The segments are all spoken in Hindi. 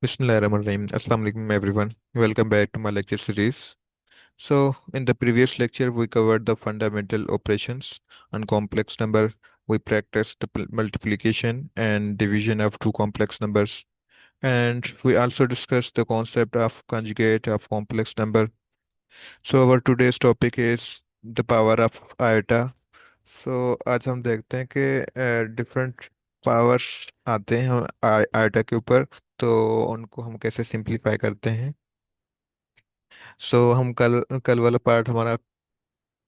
Bismillahirrahmanirrahim. Assalamu alaikum everyone. Welcome back to my lecture series. In the previous lecture, we covered the fundamental operations on complex number. We practiced the multiplication and division of two complex numbers. And we also discussed the concept of conjugate of complex number. So our today's topic is the power of iota. आज हम देखते हैं कि डिफरेंट पावर्स आते हैं हम आइटा के ऊपर, तो उनको हम कैसे सिंपलीफाई करते हैं। हम कल कल वाला पार्ट हमारा,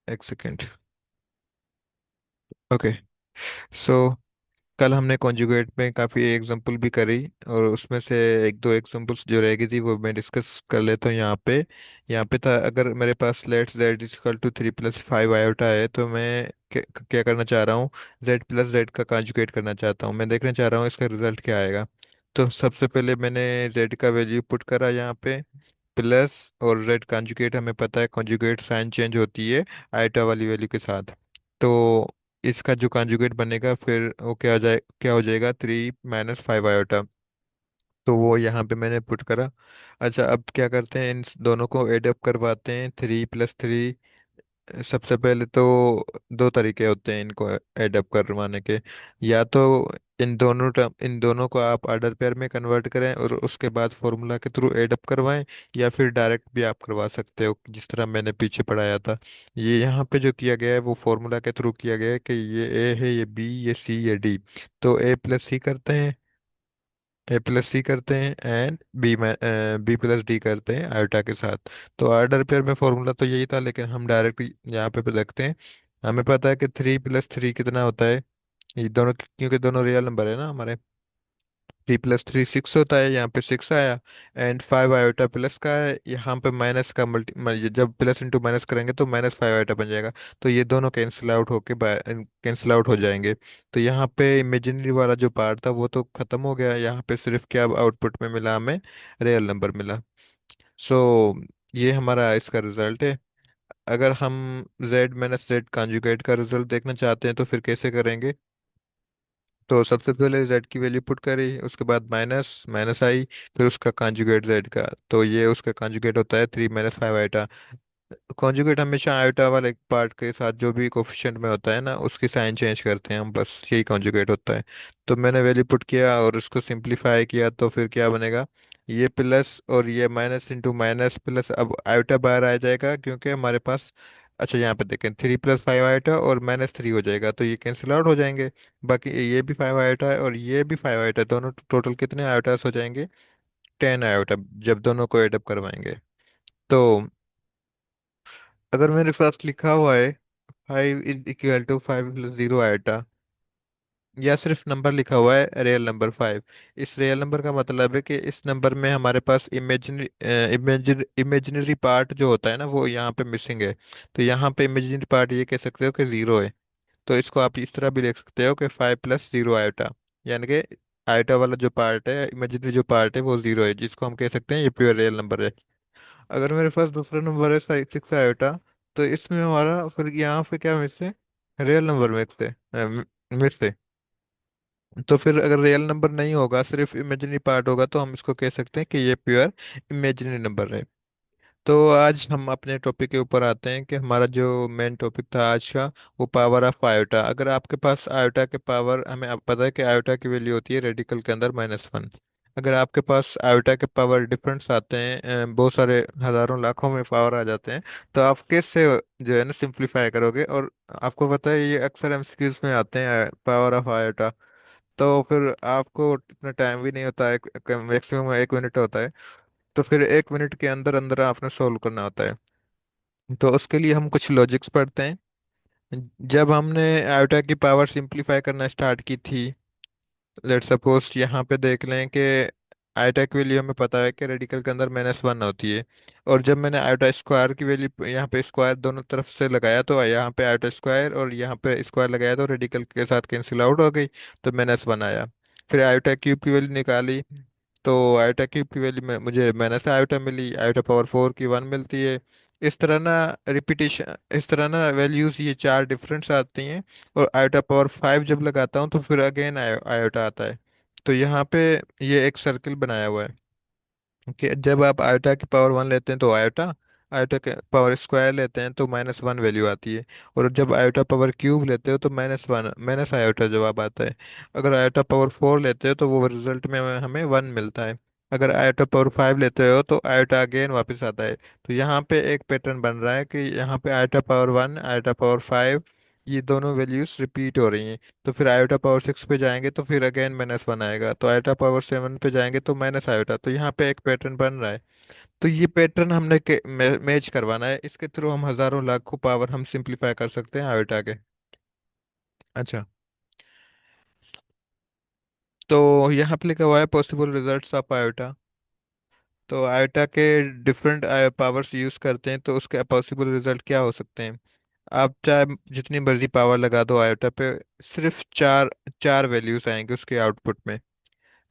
एक सेकेंड। ओके। सो कल हमने कॉन्जुगेट में काफ़ी एग्जांपल भी करी, और उसमें से एक दो एग्जांपल्स जो रह गई थी वो मैं डिस्कस कर लेता हूँ यहाँ पे था। अगर मेरे पास let z is equal to 3 + 5 iota है, तो मैं क्या करना चाह रहा हूँ, जेड प्लस जेड का कॉन्जुगेट करना चाहता हूँ। मैं देखना चाह रहा हूँ इसका रिजल्ट क्या आएगा। तो सबसे पहले मैंने जेड का वैल्यू पुट करा यहाँ पे, प्लस, और जेड कॉन्जुगेट हमें पता है कॉन्जुगेट साइन चेंज होती है आइटा वाली वैल्यू के साथ। तो इसका जो कॉन्जुगेट बनेगा फिर वो क्या हो जाएगा, 3 - 5 आयोटा। तो वो यहाँ पे मैंने पुट करा। अच्छा, अब क्या करते हैं, इन दोनों को एड अप करवाते हैं, 3 + 3। सबसे पहले तो दो तरीके होते हैं इनको ऐड अप करवाने के। या तो इन दोनों को आप ऑर्डर पेयर में कन्वर्ट करें और उसके बाद फॉर्मूला के थ्रू ऐड अप करवाएं, या फिर डायरेक्ट भी आप करवा सकते हो जिस तरह मैंने पीछे पढ़ाया था। ये यहाँ पे जो किया गया है वो फॉर्मूला के थ्रू किया गया है कि ये ए है, ये बी, ये सी, ये डी। तो A + C करते हैं, A + C करते हैं, एंड B + D करते हैं आयोटा के साथ। तो ऑर्डर पेयर में फॉर्मूला तो यही था, लेकिन हम डायरेक्ट यहाँ पे रखते हैं। हमें पता है कि 3 + 3 कितना होता है, ये दोनों, क्योंकि दोनों रियल नंबर है ना हमारे। 3 + 3 6 होता है, यहाँ पे 6 आया। एंड 5 आयोटा प्लस का है, यहाँ पे माइनस का जब प्लस इंटू माइनस करेंगे तो -5 आयोटा बन जाएगा। तो ये दोनों कैंसिल आउट होके कैंसिल आउट हो जाएंगे। तो यहाँ पे इमेजिनरी वाला जो पार्ट था वो तो खत्म हो गया, यहाँ पे सिर्फ क्या आउटपुट में मिला हमें, रियल नंबर मिला। सो ये हमारा इसका रिजल्ट है। अगर हम Z - Z कॉन्जुगेट का रिजल्ट देखना चाहते हैं तो फिर कैसे करेंगे। तो सबसे पहले z की वैल्यू पुट करी, उसके बाद माइनस माइनस आई, फिर उसका कॉन्जुगेट z का। तो ये उसका कॉन्जुगेट होता है 3 - 5 आइटा। कॉन्जुगेट हमेशा आयोटा वाले पार्ट के साथ जो भी कोफिशिएंट में होता है ना, उसकी साइन चेंज करते हैं हम, बस यही कॉन्जुगेट होता है। तो मैंने वैल्यू पुट किया और उसको सिंपलीफाई किया, तो फिर क्या बनेगा, ये प्लस और ये माइनस इंटू माइनस प्लस, अब आयोटा बाहर आ जाएगा क्योंकि हमारे पास, अच्छा यहाँ पे देखें 3 + 5 आयोटा और -3 हो जाएगा, तो ये कैंसिल आउट हो जाएंगे। बाकी ये भी 5 आयोटा है और ये भी 5 आयोटा है, दोनों टोटल कितने आयोटास हो जाएंगे, 10 आयोटा, जब दोनों को एडअप करवाएंगे। तो अगर मेरे पास लिखा हुआ है 5 = 5 + 0 आयोटा, या सिर्फ नंबर लिखा हुआ है रियल नंबर 5, इस रियल नंबर का मतलब है कि इस नंबर में हमारे पास इमेजिनरी पार्ट जो होता है ना वो यहाँ पे मिसिंग है। तो यहाँ पे इमेजिनरी पार्ट ये कह सकते हो कि 0 है। तो इसको आप इस तरह भी लिख सकते हो कि 5 + 0 आयोटा, यानी कि आयोटा वाला जो पार्ट है, इमेजिनरी जो पार्ट है वो 0 है, जिसको हम कह सकते हैं ये प्योर रियल नंबर है। अगर मेरे पास दूसरा नंबर है 6 आयोटा, तो इसमें हमारा फिर यहाँ पे क्या मिस है, रियल नंबर मिस है। तो फिर अगर रियल नंबर नहीं होगा, सिर्फ इमेजिनरी पार्ट होगा, तो हम इसको कह सकते हैं कि ये प्योर इमेजिनरी नंबर है। तो आज हम अपने टॉपिक के ऊपर आते हैं कि हमारा जो मेन टॉपिक था आज का, वो पावर ऑफ आयोटा। अगर आपके पास आयोटा के पावर, हमें आप पता है कि आयोटा की वैल्यू होती है रेडिकल के अंदर -1। अगर आपके पास आयोटा के पावर डिफरेंस आते हैं, बहुत सारे हजारों लाखों में पावर आ जाते हैं, तो आप कैसे जो है ना सिंप्लीफाई करोगे। और आपको पता है ये अक्सर एमसीक्यूज में आते हैं पावर ऑफ आयोटा। तो फिर आपको इतना टाइम भी नहीं होता है, मैक्सिमम 1 मिनट होता है। तो फिर 1 मिनट के अंदर अंदर आपने सोल्व करना होता है। तो उसके लिए हम कुछ लॉजिक्स पढ़ते हैं। जब हमने आयोटा की पावर सिंपलीफाई करना स्टार्ट की थी, लेट सपोज यहाँ पे देख लें कि आयोटा की वैल्यू हमें पता है कि रेडिकल के अंदर -1 होती है। और जब मैंने आयोटा स्क्वायर की वैल्यू यहाँ पे स्क्वायर दोनों तरफ से लगाया, तो यहाँ पे आयोटा स्क्वायर और यहाँ पे स्क्वायर लगाया, तो रेडिकल के साथ कैंसिल आउट हो गई, तो -1 आया। फिर आयोटा क्यूब की वैल्यू निकाली, तो आयोटा क्यूब की वैल्यू में मुझे -आयोटा मिली, आयोटा पावर 4 की 1 मिलती है। इस तरह ना रिपीटेशन, इस तरह ना वैल्यूज ये चार डिफरेंस आती हैं। और आयोटा पावर 5 जब लगाता हूँ तो फिर अगेन आयोटा आता है। तो यहाँ पे ये एक सर्किल बनाया हुआ है। कि जब आप आयोटा की पावर वन लेते हैं तो आयोटा, आयोटा के पावर स्क्वायर लेते हैं तो माइनस वन वैल्यू आती है। और जब आयोटा पावर क्यूब लेते हो तो माइनस वन, माइनस आयोटा जवाब आता है। अगर आयोटा पावर फोर लेते हो तो वो रिजल्ट में हमें वन मिलता है। अगर आयोटा पावर फाइव लेते हो तो आयोटा अगेन वापस आता है। तो यहाँ पे एक पैटर्न बन रहा है कि यहाँ पे iota power one, iota power five, ये दोनों वैल्यूज रिपीट हो रही हैं। तो फिर आयोटा पावर सिक्स पे जाएंगे तो फिर अगेन माइनस वन आएगा, तो आयोटा पावर सेवन पे जाएंगे तो माइनस आयोटा। तो यहाँ पे एक पैटर्न बन रहा है। तो ये पैटर्न हमने मैच करवाना है, इसके थ्रू हम हजारों लाखों पावर हम सिंप्लीफाई कर सकते हैं आयोटा के। अच्छा, तो यहाँ पे लिखा हुआ है पॉसिबल रिजल्ट्स ऑफ आयोटा। तो आयोटा के डिफरेंट पावर्स यूज करते हैं तो उसके पॉसिबल रिजल्ट क्या हो सकते हैं। आप चाहे जितनी मर्जी पावर लगा दो आयोटा पे, सिर्फ चार, चार वैल्यूज आएंगे उसके आउटपुट में।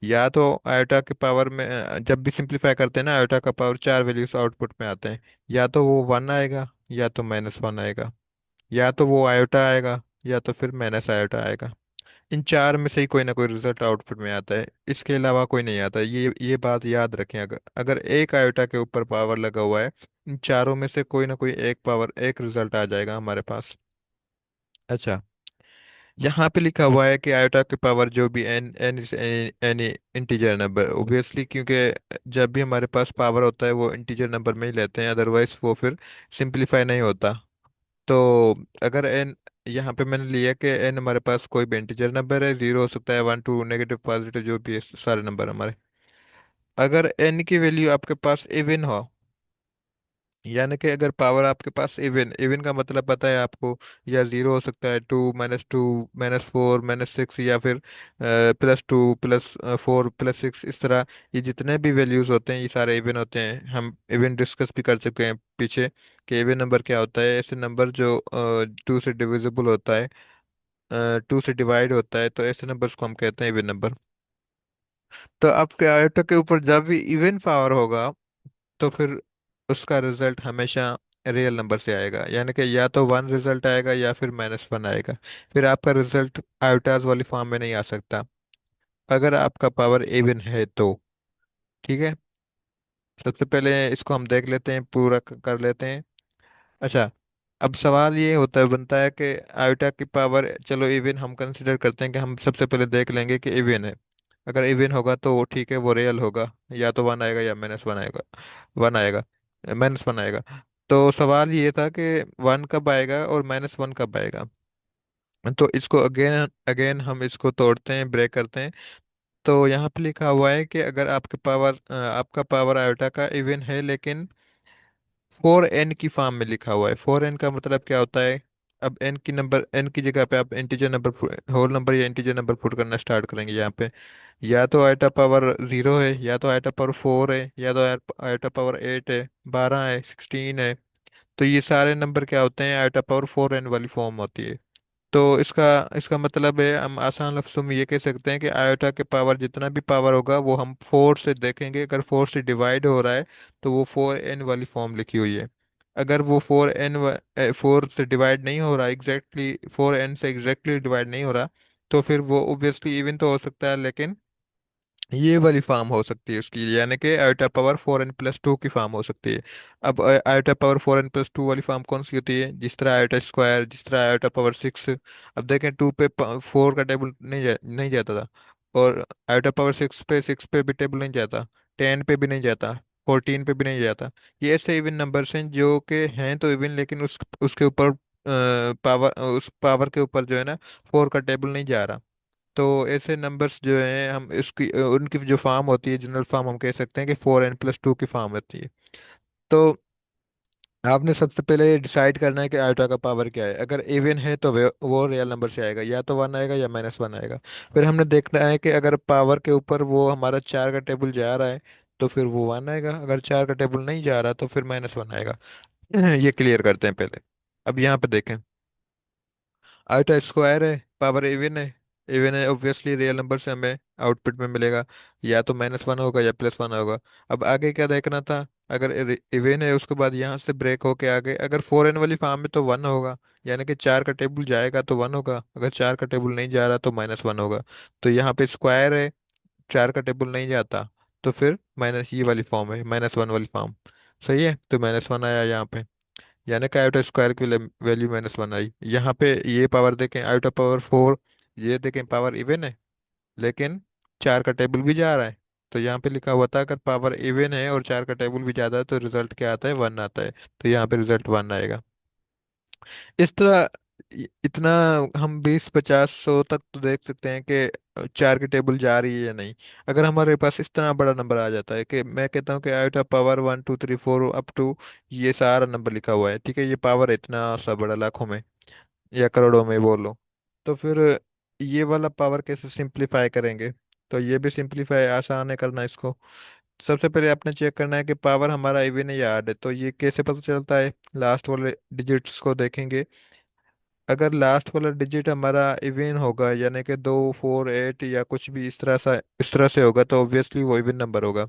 या तो आयोटा के पावर में जब भी सिंप्लीफाई करते हैं ना, आयोटा का पावर चार वैल्यूज आउटपुट में आते हैं। या तो वो वन आएगा, या तो माइनस वन आएगा, या तो वो आयोटा आएगा, या तो फिर माइनस आयोटा आएगा। इन चार में से ही कोई ना कोई रिजल्ट आउटपुट में आता है, इसके अलावा कोई नहीं आता। ये बात याद रखें, अगर अगर एक आयोटा के ऊपर पावर लगा हुआ है, इन चारों में से कोई ना कोई एक पावर, एक रिजल्ट आ जाएगा हमारे पास। अच्छा, यहाँ पे लिखा हुआ है कि आयोटा की पावर जो भी n n any integer number, obviously, क्योंकि जब भी हमारे पास पावर होता है वो इंटीजर नंबर में ही लेते हैं, अदरवाइज वो फिर सिंप्लीफाई नहीं होता। तो अगर एन, यहाँ पे मैंने लिया कि एन हमारे पास कोई भी इंटीजर नंबर है, जीरो हो सकता है, वन टू, नेगेटिव पॉजिटिव, जो भी है, सारे नंबर हमारे। अगर एन की वैल्यू आपके पास इवन हो, यानी कि अगर पावर आपके पास इवन, इवन का मतलब पता है आपको, या जीरो हो सकता है, two, minus four, minus six, या फिर plus two, plus four, plus six, इस तरह ये जितने भी वैल्यूज होते हैं ये सारे इवन होते हैं। हम इवन डिस्कस भी कर चुके हैं पीछे कि इवन नंबर क्या होता है। ऐसे नंबर जो टू से डिविजिबल होता है, टू से डिवाइड होता है, तो ऐसे नंबर्स को हम कहते हैं इवन नंबर। तो आपके आयोटा के ऊपर जब भी इवन पावर होगा तो फिर उसका रिजल्ट हमेशा रियल नंबर से आएगा, यानी कि या तो वन रिजल्ट आएगा या फिर माइनस वन आएगा। फिर आपका रिजल्ट आयोटाज वाली फॉर्म में नहीं आ सकता, अगर आपका पावर इवन है तो। ठीक है, सबसे पहले इसको हम देख लेते हैं, पूरा कर लेते हैं। अच्छा, अब सवाल ये होता है, बनता है कि आयोटा की पावर, चलो इवन हम कंसिडर करते हैं कि हम सबसे पहले देख लेंगे कि इवन है। अगर इवन होगा तो वो ठीक है, वो रियल होगा, या तो वन आएगा या माइनस वन आएगा, वन आएगा, माइनस वन आएगा। तो सवाल ये था कि वन कब आएगा और माइनस वन कब आएगा। तो इसको अगेन अगेन हम इसको तोड़ते हैं, ब्रेक करते हैं। तो यहाँ पे लिखा हुआ है कि अगर आपके पावर, आपका पावर आयोटा का इवन है लेकिन फोर एन की फॉर्म में लिखा हुआ है। फोर एन का मतलब क्या होता है। अब एन की नंबर, एन की जगह पे आप इंटीजर नंबर, होल नंबर या इंटीजर नंबर पुट करना स्टार्ट करेंगे यहाँ पे। या तो आइटा पावर जीरो है, या तो आइटा पावर फोर है, या तो आइटा पावर एट है, बारह है, सिक्सटीन है। तो ये सारे नंबर क्या होते हैं, आइटा पावर फोर एन वाली फॉर्म होती है। तो इसका इसका मतलब है, हम आसान लफ्ज़ों में ये कह सकते हैं कि आयोटा के पावर जितना भी पावर होगा वो हम फोर से देखेंगे। अगर फोर से डिवाइड हो रहा है तो वो फोर एन वाली फॉर्म लिखी हुई है। अगर वो फोर से डिवाइड नहीं हो रहा, एग्जैक्टली फोर एन से एग्जैक्टली डिवाइड नहीं हो रहा, तो फिर वो ऑब्वियसली इवन तो हो सकता है, लेकिन ये वाली फॉर्म हो सकती है उसकी, यानी कि iota power four n plus two की फॉर्म हो सकती है। अब iota power four n plus two वाली फॉर्म कौन सी होती है, जिस तरह आयोटा स्क्वायर, जिस तरह आयोटा पावर सिक्स। अब देखें, टू पे फोर का टेबल नहीं जाता था, और आयोटा पावर सिक्स पे भी टेबल नहीं जाता, टेन पे भी नहीं जाता, फोर्टीन पे भी नहीं जाता। ये ऐसे इवन नंबर्स हैं जो कि हैं तो इवन, लेकिन उसके ऊपर पावर, उस पावर के ऊपर जो है ना, फोर का टेबल नहीं जा रहा। तो ऐसे नंबर्स जो हैं, हम इसकी उनकी जो फॉर्म होती है, जनरल फॉर्म हम कह सकते हैं कि फोर एन प्लस टू की फॉर्म होती है। तो आपने सबसे पहले डिसाइड करना है कि आयोटा का पावर क्या है। अगर इवन है तो वो रियल नंबर से आएगा, या तो वन आएगा या माइनस वन आएगा। फिर हमने देखना है कि अगर पावर के ऊपर वो हमारा चार का टेबल जा रहा है तो फिर वो वन आएगा, अगर चार का टेबल नहीं जा रहा तो फिर माइनस वन आएगा। ये क्लियर करते हैं पहले। अब यहाँ पे देखें, आयोटा स्क्वायर है, पावर इवन है, इवन है, ऑब्वियसली रियल नंबर से हमें आउटपुट में मिलेगा, या तो माइनस वन होगा या प्लस वन होगा। अब आगे क्या देखना था, अगर इवन है उसके बाद यहाँ से ब्रेक होके आगे अगर फोर एन वाली फॉर्म में तो वन होगा, यानी कि चार का टेबल जाएगा तो वन होगा, अगर चार का टेबल नहीं जा रहा तो माइनस वन होगा। तो यहाँ पे स्क्वायर है, चार का टेबल नहीं जाता, तो फिर माइनस ये वाली फॉर्म है, -1 वाली फॉर्म। सही है, तो -1 आया यहाँ पे, यानी कि आयोटा स्क्वायर की वैल्यू -1 आई। यहाँ पे ये पावर देखें, आयोटा पावर 4, ये देखें पावर इवन है, लेकिन 4 का टेबल भी जा रहा है। तो यहाँ पे लिखा हुआ था अगर पावर इवन है और 4 का टेबल भी ज्यादा है तो रिजल्ट क्या आता है, 1 आता है। तो यहाँ पे रिजल्ट 1 आएगा। इस तरह इतना हम 20, 50, 100 तक तो देख सकते हैं कि 4 की टेबल जा रही है या नहीं। अगर हमारे पास इस तरह बड़ा नंबर आ जाता है कि मैं कहता हूँ कि आयोटा पावर 1 2 3 4 अप टू ये सारा नंबर लिखा हुआ है, ठीक है, ये पावर है इतना सा बड़ा, लाखों में या करोड़ों में बोलो, तो फिर ये वाला पावर कैसे सिंप्लीफाई करेंगे। तो ये भी सिंप्लीफाई आसान है करना इसको। सबसे पहले आपने चेक करना है कि पावर हमारा इवन है या ऑड है। तो ये कैसे पता चलता है, लास्ट वाले डिजिट्स को देखेंगे। अगर लास्ट वाला डिजिट हमारा इवन होगा, यानी कि 2 4 8 या कुछ भी इस तरह से होगा, तो ऑब्वियसली वो इवन नंबर होगा।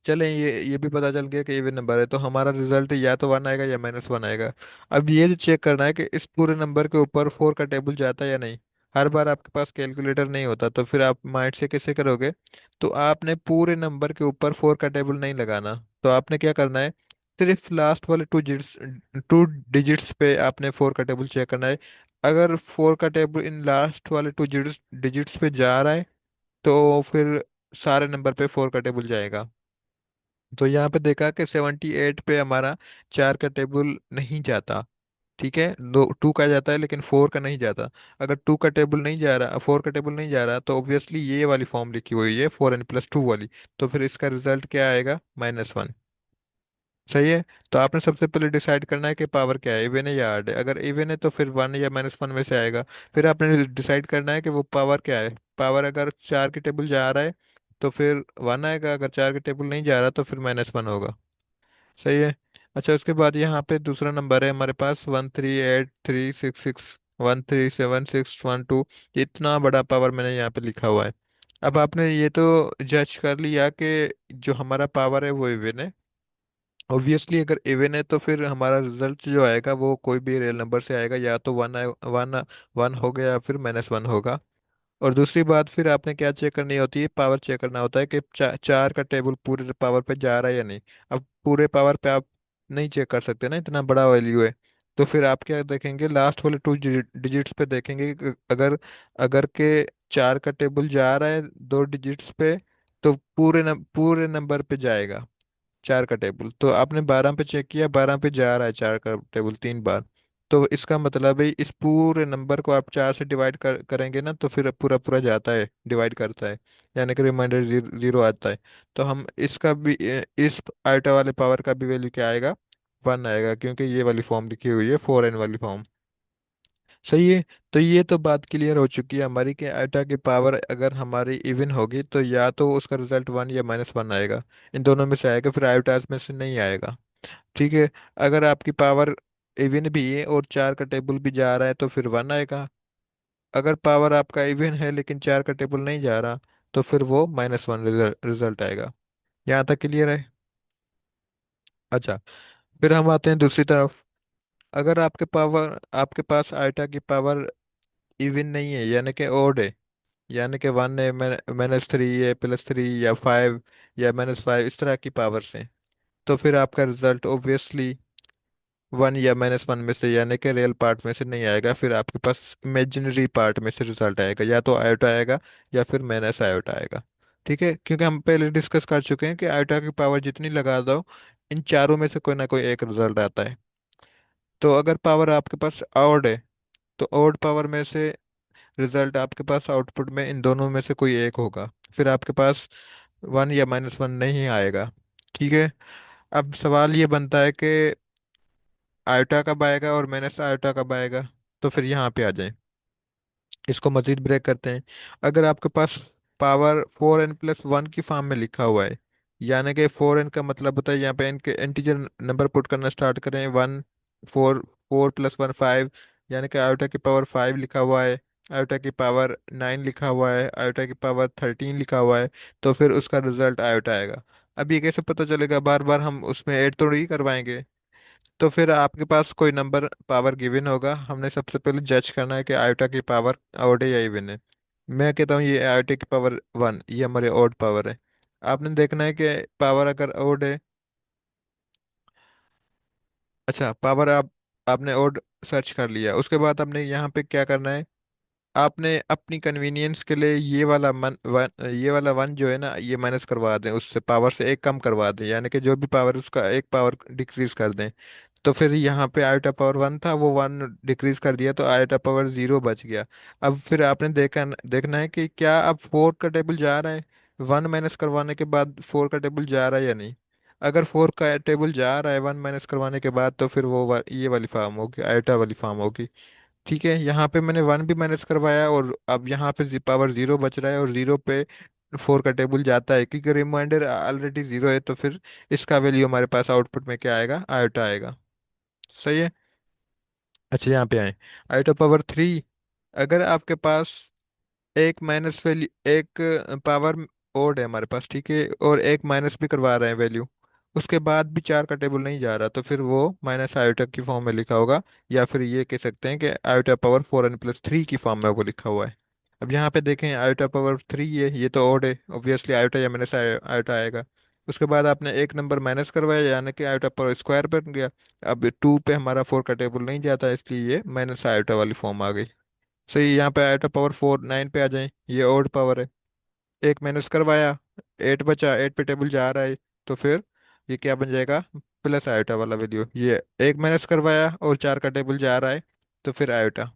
चलें, ये भी पता चल गया कि इवन नंबर है, तो हमारा रिजल्ट या तो 1 आएगा या -1 आएगा। अब ये चेक करना है कि इस पूरे नंबर के ऊपर 4 का टेबल जाता है या नहीं। हर बार आपके पास कैलकुलेटर नहीं होता, तो फिर आप माइंड से कैसे करोगे। तो आपने पूरे नंबर के ऊपर 4 का टेबल नहीं लगाना। तो आपने क्या करना है, सिर्फ लास्ट वाले 2 डिजिट्स पे आपने 4 का टेबल चेक करना है। अगर 4 का टेबल इन लास्ट वाले 2 डिजिट्स पे जा रहा है, तो फिर सारे नंबर पे 4 का टेबल जाएगा। तो यहाँ पे देखा कि 78 पे हमारा 4 का टेबल नहीं जाता। ठीक है, दो 2 का जाता है लेकिन 4 का नहीं जाता। अगर 2 का टेबल नहीं जा रहा, 4 का टेबल नहीं जा रहा, तो ऑब्वियसली ये वाली फॉर्म लिखी हुई है 4n+2 वाली। तो फिर इसका रिजल्ट क्या आएगा, -1। सही है। तो आपने सबसे पहले डिसाइड करना है कि पावर क्या है, इवन है या ऑड है। अगर इवन है तो फिर 1 या -1 में से आएगा। फिर आपने डिसाइड करना है कि वो पावर क्या है। पावर अगर 4 की टेबल जा रहा है तो फिर 1 आएगा, अगर 4 की टेबल नहीं जा रहा तो फिर -1 होगा। सही है। अच्छा, उसके बाद यहाँ पे दूसरा नंबर है हमारे पास 138 3 6 6, 137 6 1 2। इतना बड़ा पावर मैंने यहाँ पे लिखा हुआ है। अब आपने ये तो जज कर लिया कि जो हमारा पावर है वो इवन है। ऑब्वियसली अगर इवन है तो फिर हमारा रिजल्ट जो आएगा वो कोई भी रियल नंबर से आएगा, या तो 1 हो गया या फिर -1 होगा। और दूसरी बात, फिर आपने क्या चेक करनी होती है, पावर चेक करना होता है कि 4 का टेबल पूरे पावर पे जा रहा है या नहीं। अब पूरे पावर पे आप नहीं चेक कर सकते ना, इतना बड़ा वैल्यू है। तो फिर आप क्या देखेंगे, लास्ट वाले 2 डिजिट्स पे देखेंगे कि अगर अगर के 4 का टेबल जा रहा है 2 डिजिट्स पे, तो पूरे नंबर पे जाएगा 4 का टेबल। तो आपने 12 पे चेक किया, 12 पे जा रहा है 4 का टेबल 3 बार। तो इसका मतलब है इस पूरे नंबर को आप 4 से डिवाइड करेंगे ना, तो फिर पूरा पूरा जाता है, डिवाइड करता है, यानी कि रिमाइंडर जीरो आता है। तो हम इसका भी इस आइटा वाले पावर का भी वैल्यू क्या आएगा, 1 आएगा, क्योंकि ये वाली फॉर्म लिखी हुई है 4n वाली फॉर्म। सही है। तो ये तो बात क्लियर हो चुकी है हमारी कि आइटा की पावर अगर हमारी इवन होगी तो या तो उसका रिजल्ट 1 या -1 आएगा। इन दोनों में से आएगा, फिर आयोटाज में से नहीं आएगा। ठीक है। अगर आपकी पावर इवन भी है और 4 का टेबल भी जा रहा है तो फिर 1 आएगा। अगर पावर आपका इवन है लेकिन 4 का टेबल नहीं जा रहा, तो फिर वो -1 रिजल्ट आएगा। यहाँ तक क्लियर है। अच्छा, फिर हम आते हैं दूसरी तरफ। अगर आपके पास आयोटा की पावर इवन नहीं है, यानी कि ओड है, यानी कि 1 है, -3 है, +3 या 5 या -5, इस तरह की पावर्स हैं, तो फिर आपका रिजल्ट ऑब्वियसली 1 या -1 में से, यानी कि रियल पार्ट में से नहीं आएगा। फिर आपके पास इमेजिनरी पार्ट में से रिजल्ट आएगा, या तो आयोटा आएगा या फिर माइनस आयोटा आएगा। ठीक है, क्योंकि हम पहले डिस्कस कर चुके हैं कि आयोटा की पावर जितनी लगा दो, इन चारों में से कोई ना कोई एक रिजल्ट आता है। तो अगर पावर आपके पास ऑड है, तो ऑड पावर में से रिजल्ट आपके पास आउटपुट में इन दोनों में से कोई एक होगा। फिर आपके पास 1 या -1 नहीं आएगा। ठीक है। अब सवाल ये बनता है कि आयोटा कब आएगा और माइनस आयोटा कब आएगा। तो फिर यहाँ पे आ जाए, इसको मजीद ब्रेक करते हैं। अगर आपके पास पावर 4n+1 की फॉर्म में लिखा हुआ है, यानी कि 4n का मतलब होता है, यहाँ पे n के इंटीजर नंबर पुट करना स्टार्ट करें, 1 4 4+1 5, यानी कि आयोटा की पावर 5 लिखा हुआ है, आयोटा की पावर 9 लिखा हुआ है, आयोटा की पावर 13 लिखा हुआ है, तो फिर उसका रिजल्ट आयोटा आएगा। अब ये कैसे पता चलेगा, बार बार हम उसमें ऐड तो नहीं करवाएंगे। तो फिर आपके पास कोई नंबर पावर गिवन होगा, हमने सबसे पहले जज करना है कि आयोटा की पावर ऑड है या इवन है। मैं कहता हूँ ये आयोटा की पावर 1, ये हमारे ऑड पावर है। आपने देखना है कि पावर अगर ओड है। अच्छा, पावर आपने ओड सर्च कर लिया, उसके बाद आपने यहाँ पे क्या करना है, आपने अपनी कन्वीनियंस के लिए ये वाला वन जो है ना, ये माइनस करवा दें, उससे पावर से एक कम करवा दें, यानी कि जो भी पावर उसका एक पावर डिक्रीज कर दें। तो फिर यहाँ पे आयोटा पावर वन था, वो वन डिक्रीज कर दिया, तो आयोटा पावर जीरो बच गया। अब फिर आपने देखना है कि क्या अब फोर का टेबल जा रहा है, वन माइनस करवाने के बाद फोर का टेबल जा रहा है या नहीं। अगर फोर का टेबल जा रहा है वन माइनस करवाने के बाद, तो फिर ये वाली फॉर्म होगी, आयोटा वाली फॉर्म होगी। ठीक है, यहाँ पे मैंने वन भी माइनस करवाया, और अब यहाँ पे पावर जीरो बच रहा है, और जीरो पे फोर का टेबल जाता है, क्योंकि रिमाइंडर ऑलरेडी जीरो है, तो फिर इसका वैल्यू हमारे पास आउटपुट में क्या आएगा, आयोटा आएगा। सही है। अच्छा, यहाँ पे आए, आयोटा पावर थ्री। अगर आपके पास एक माइनस वैल्यू, एक पावर ओड है हमारे पास, ठीक है, और एक माइनस भी करवा रहे हैं वैल्यू, उसके बाद भी चार का टेबल नहीं जा रहा, तो फिर वो माइनस आयोटा की फॉर्म में लिखा होगा, या फिर ये कह सकते हैं कि iota power four n plus three की फॉर्म में वो लिखा हुआ है। अब यहाँ पे देखें, आयोटा पावर थ्री है, ये तो ओड है, ऑब्वियसली आयोटा या माइनस आयोटा आएगा। उसके बाद आपने एक नंबर माइनस करवाया, यानी कि आयोटा पावर स्क्वायर बन गया। अब टू पे हमारा फोर का टेबल नहीं जाता, इसलिए ये माइनस आयोटा वाली फॉर्म आ गई। सही, यहाँ पे आयोटा पावर फोर नाइन पे आ जाए, ये ओड पावर है। एक माइनस करवाया, एट बचा, एट पे टेबल जा रहा है, तो फिर ये क्या बन जाएगा, प्लस आयोटा वाला वैल्यू। ये एक माइनस करवाया और चार का टेबल जा रहा है, तो फिर आयोटा।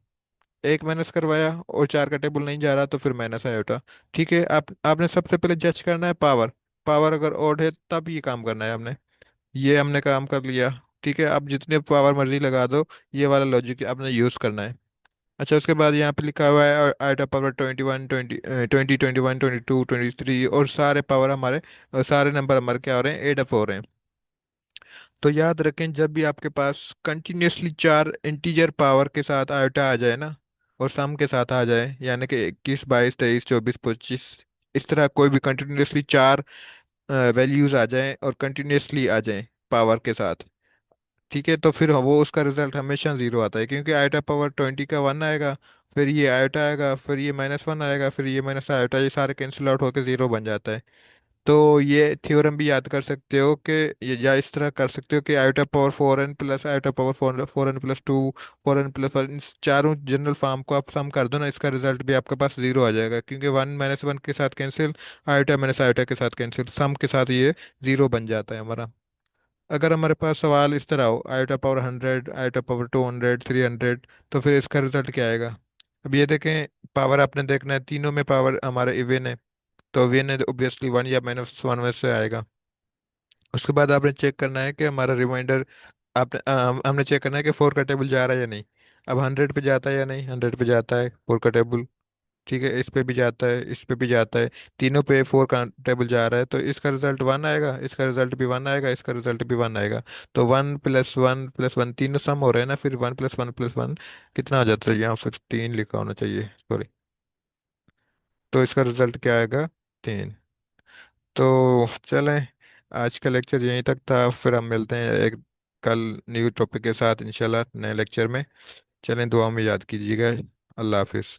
एक माइनस करवाया और चार का टेबल नहीं जा रहा, तो फिर माइनस आयोटा। ठीक है, आपने सबसे पहले जज करना है पावर। पावर अगर ओड है तब ये काम करना है हमने, ये हमने काम कर लिया। ठीक है, आप जितने पावर मर्जी लगा दो, ये वाला लॉजिक आपने यूज करना है। अच्छा, उसके बाद यहाँ पे लिखा हुआ है आइटा पावर 21 20 21 22 23, और सारे पावर हमारे, सारे नंबर हमारे क्या हो रहे हैं, एड अप हो रहे हैं। तो याद रखें, जब भी आपके पास कंटिन्यूअसली चार इंटीजर पावर के साथ आयोटा आ जाए ना, और सम के साथ आ जाए, यानी कि 21 22 23 24 25, इस तरह कोई भी कंटिन्यूअसली चार वैल्यूज आ जाएं और कंटिन्यूअसली आ जाएं पावर के साथ, ठीक है, तो फिर वो उसका रिजल्ट हमेशा जीरो आता है, क्योंकि आयोटा पावर 20 का वन आएगा, फिर ये आयोटा आएगा, फिर ये माइनस वन आएगा, फिर ये माइनस आयोटा, ये सारे कैंसिल आउट होकर जीरो बन जाता है। तो ये थ्योरम भी याद कर सकते हो कि ये, या इस तरह कर सकते हो कि iota power four n plus iota power four four n plus two, four n plus one, इन चारों जनरल फॉर्म को आप सम कर दो ना, इसका रिजल्ट भी आपके पास जीरो आ जाएगा, क्योंकि वन माइनस वन के साथ कैंसिल, आयोटा माइनस आयोटा के साथ कैंसिल, सम के साथ ये जीरो बन जाता है हमारा। अगर हमारे पास सवाल इस तरह हो, iota power hundred, iota power two hundred, three hundred, तो फिर इसका रिजल्ट क्या आएगा। अब ये देखें, पावर आपने देखना है, तीनों में पावर हमारा इवन है, तो इवन है, ऑब्वियसली वन या माइनस वन में से आएगा। उसके बाद आपने चेक करना है कि हमारा रिमाइंडर, आपने हमने चेक करना है कि फोर का टेबल जा रहा है या नहीं। अब हंड्रेड पे जाता है या नहीं, हंड्रेड पे जाता है फोर का टेबल। ठीक है, इस पे भी जाता है, इस पे भी जाता है, तीनों पे फोर का टेबल जा रहा है, तो इसका रिजल्ट वन आएगा, इसका रिजल्ट भी वन आएगा, इसका रिजल्ट भी वन आएगा। तो वन प्लस वन तीनों सम हो रहे हैं ना, फिर वन प्लस वन कितना आ जाता है, यहाँ पर तीन लिखा होना चाहिए, सॉरी। तो इसका रिजल्ट क्या आएगा, तीन। तो चलें, आज का लेक्चर यहीं तक था, फिर हम मिलते हैं एक कल न्यू टॉपिक के साथ इंशाल्लाह नए लेक्चर में। चलें, दुआ में याद कीजिएगा। अल्लाह हाफिज़।